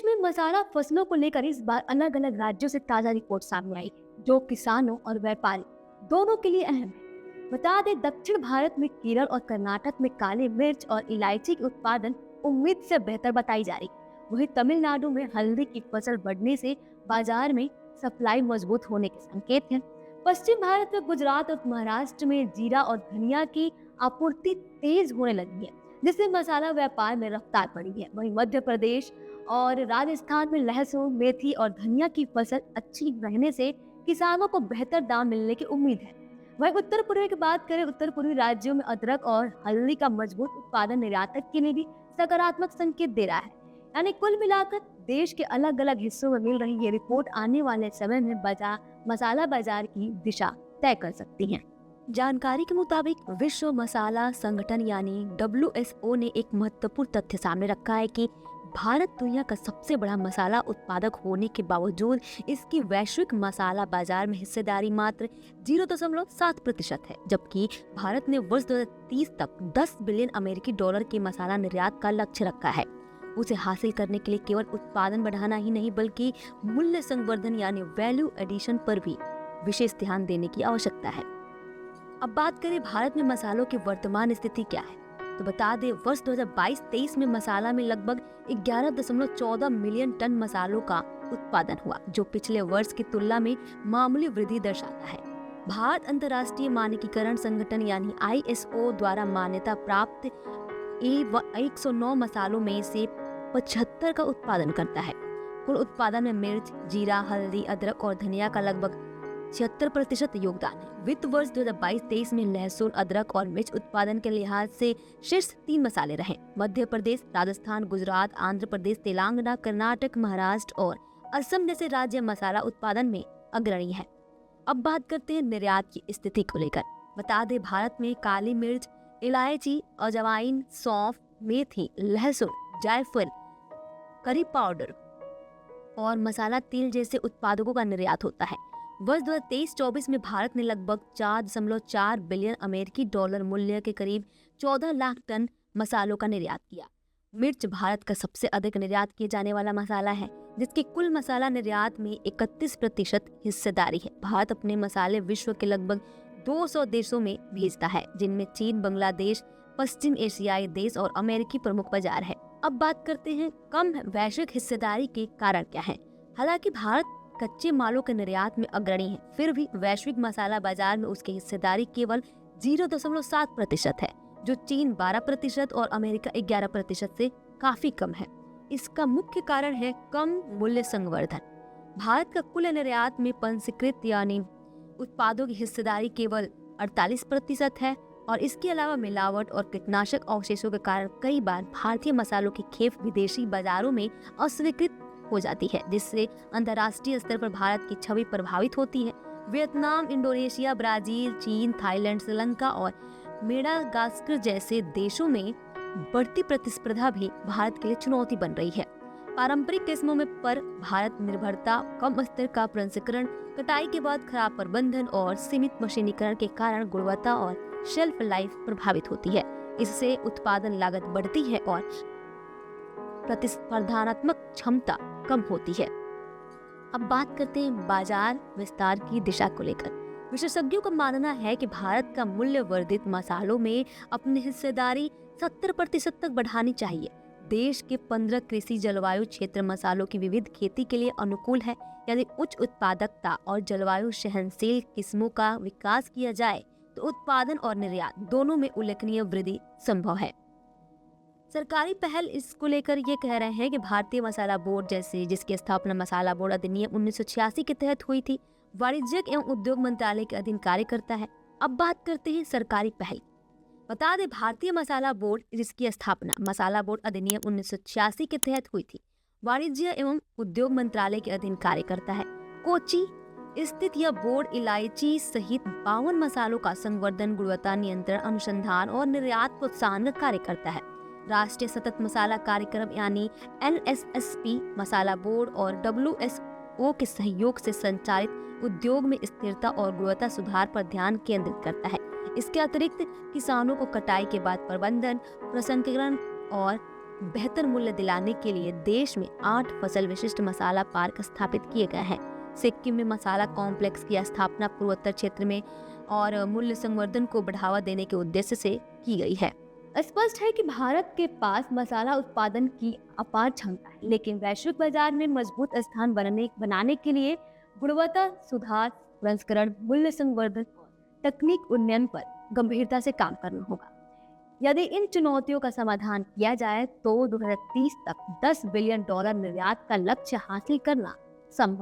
देश में मसाला फसलों को लेकर इस बार अलग अलग राज्यों से ताजा रिपोर्ट सामने आई है, जो किसानों और व्यापारी दोनों के लिए अहम है। बता दें, दक्षिण भारत में केरल और कर्नाटक में काली मिर्च और इलायची के उत्पादन उम्मीद से बेहतर बताई जा रही है। वहीं तमिलनाडु में हल्दी की फसल बढ़ने से बाजार में सप्लाई मजबूत होने के संकेत हैं। पश्चिम भारत में गुजरात और महाराष्ट्र में जीरा और धनिया की आपूर्ति तेज होने लगी है, जिससे मसाला व्यापार में रफ्तार बढ़ी है। वहीं मध्य प्रदेश और राजस्थान में लहसुन, मेथी और धनिया की फसल अच्छी रहने से किसानों को बेहतर दाम मिलने की उम्मीद है। वहीं उत्तर पूर्वी की बात करें, उत्तर पूर्वी राज्यों में अदरक और हल्दी का मजबूत उत्पादन निर्यातक के लिए भी सकारात्मक संकेत दे रहा है। यानी कुल मिलाकर देश के अलग अलग हिस्सों में मिल रही ये रिपोर्ट आने वाले समय में मसाला बाजार की दिशा तय कर सकती है। जानकारी के मुताबिक विश्व मसाला संगठन यानी WSO ने एक महत्वपूर्ण तथ्य सामने रखा है कि भारत दुनिया का सबसे बड़ा मसाला उत्पादक होने के बावजूद इसकी वैश्विक मसाला बाजार में हिस्सेदारी मात्र 0.7% है, जबकि भारत ने वर्ष 2030 तक 10 बिलियन अमेरिकी डॉलर के मसाला निर्यात का लक्ष्य रखा है। उसे हासिल करने के लिए केवल उत्पादन बढ़ाना ही नहीं, बल्कि मूल्य संवर्धन यानी वैल्यू एडिशन पर भी विशेष ध्यान देने की आवश्यकता है। अब बात करें भारत में मसालों की वर्तमान स्थिति क्या है, तो बता दें वर्ष 2022-23 में मसाला में लगभग 11.14 मिलियन टन मसालों का उत्पादन हुआ, जो पिछले वर्ष की तुलना में मामूली वृद्धि दर्शाता है। भारत अंतर्राष्ट्रीय मानकीकरण संगठन यानी ISO द्वारा मान्यता प्राप्त 109 मसालों में से 75 का उत्पादन करता है। कुल उत्पादन में मिर्च, जीरा, हल्दी, अदरक और धनिया का लगभग 76% योगदान है। वित्त वर्ष 2022-23 में लहसुन, अदरक और मिर्च उत्पादन के लिहाज से शीर्ष 3 मसाले रहे। मध्य प्रदेश, राजस्थान, गुजरात, आंध्र प्रदेश, तेलंगाना, कर्नाटक, महाराष्ट्र और असम जैसे राज्य मसाला उत्पादन में अग्रणी है। अब बात करते हैं निर्यात की स्थिति को लेकर। बता दें भारत में काली मिर्च, इलायची, अजवाइन, सौंफ, मेथी, लहसुन, जायफल, करी पाउडर और मसाला तेल जैसे उत्पादों का निर्यात होता है। वर्ष 2023-24 में भारत ने लगभग 4.4 बिलियन अमेरिकी डॉलर मूल्य के करीब 14 लाख टन मसालों का निर्यात किया। मिर्च भारत का सबसे अधिक निर्यात किए जाने वाला मसाला है, जिसके कुल मसाला निर्यात में 31% हिस्सेदारी है। भारत अपने मसाले विश्व के लगभग 200 देशों में भेजता है, जिनमें चीन, बांग्लादेश, पश्चिम एशियाई देश और अमेरिकी प्रमुख बाजार है। अब बात करते हैं कम वैश्विक हिस्सेदारी के कारण क्या है। हालांकि भारत कच्चे मालों के निर्यात में अग्रणी है, फिर भी वैश्विक मसाला बाजार में उसकी हिस्सेदारी केवल 0.7% है, जो चीन 12% और अमेरिका 11% से काफी कम है। इसका मुख्य कारण है कम मूल्य संवर्धन। भारत का कुल निर्यात में पंजीकृत यानी उत्पादों की हिस्सेदारी केवल 48% है और इसके अलावा मिलावट और कीटनाशक अवशेषों के कारण कई बार भारतीय मसालों की खेप विदेशी बाजारों में अस्वीकृत हो जाती है, जिससे अंतर्राष्ट्रीय स्तर पर भारत की छवि प्रभावित होती है। वियतनाम, इंडोनेशिया, ब्राजील, चीन, थाईलैंड, श्रीलंका और मेडागास्कर जैसे देशों में बढ़ती प्रतिस्पर्धा भी भारत के लिए चुनौती बन रही है। पारंपरिक किस्मों में पर भारत निर्भरता, कम स्तर का प्रसंस्करण, कटाई के बाद खराब प्रबंधन और सीमित मशीनीकरण के कारण गुणवत्ता और शेल्फ लाइफ प्रभावित होती है। इससे उत्पादन लागत बढ़ती है और प्रतिस्पर्धात्मक क्षमता कम होती है। अब बात करते हैं बाजार विस्तार की दिशा को लेकर। विशेषज्ञों का मानना है कि भारत का मूल्य वर्धित मसालों में अपनी हिस्सेदारी 70% तक बढ़ानी चाहिए। देश के 15 कृषि जलवायु क्षेत्र मसालों की विविध खेती के लिए अनुकूल है। यदि उच्च उत्पादकता और जलवायु सहनशील किस्मों का विकास किया जाए तो उत्पादन और निर्यात दोनों में उल्लेखनीय वृद्धि संभव है। सरकारी पहल इसको लेकर ये कह रहे हैं कि भारतीय मसाला बोर्ड जिसकी स्थापना मसाला बोर्ड अधिनियम 1986 के तहत हुई थी, वाणिज्यिक एवं उद्योग मंत्रालय के अधीन कार्य करता है। अब बात करते हैं सरकारी पहल। बता दें भारतीय मसाला बोर्ड जिसकी स्थापना मसाला बोर्ड अधिनियम 1986 के तहत हुई थी, वाणिज्य एवं उद्योग मंत्रालय के अधीन कार्य करता है। कोची स्थित यह बोर्ड इलायची सहित 52 मसालों का संवर्धन, गुणवत्ता नियंत्रण, अनुसंधान और निर्यात प्रोत्साहन का कार्य करता है। राष्ट्रीय सतत मसाला कार्यक्रम यानी NSSP मसाला बोर्ड और WSO के सहयोग से संचालित उद्योग में स्थिरता और गुणवत्ता सुधार पर ध्यान केंद्रित करता है। इसके अतिरिक्त किसानों को कटाई के बाद प्रबंधन, प्रसंस्करण और बेहतर मूल्य दिलाने के लिए देश में 8 फसल विशिष्ट मसाला पार्क स्थापित किए गए हैं। सिक्किम में मसाला कॉम्प्लेक्स की स्थापना पूर्वोत्तर क्षेत्र में और मूल्य संवर्धन को बढ़ावा देने के उद्देश्य से की गई है। स्पष्ट है कि भारत के पास मसाला उत्पादन की अपार क्षमता है, लेकिन वैश्विक बाजार में मजबूत स्थान बनाने के लिए गुणवत्ता सुधार, प्रसंस्करण, मूल्य संवर्धन और तकनीक उन्नयन पर गंभीरता से काम करना होगा। यदि इन चुनौतियों का समाधान किया जाए तो 2030 तक $10 बिलियन निर्यात का लक्ष्य हासिल करना संभव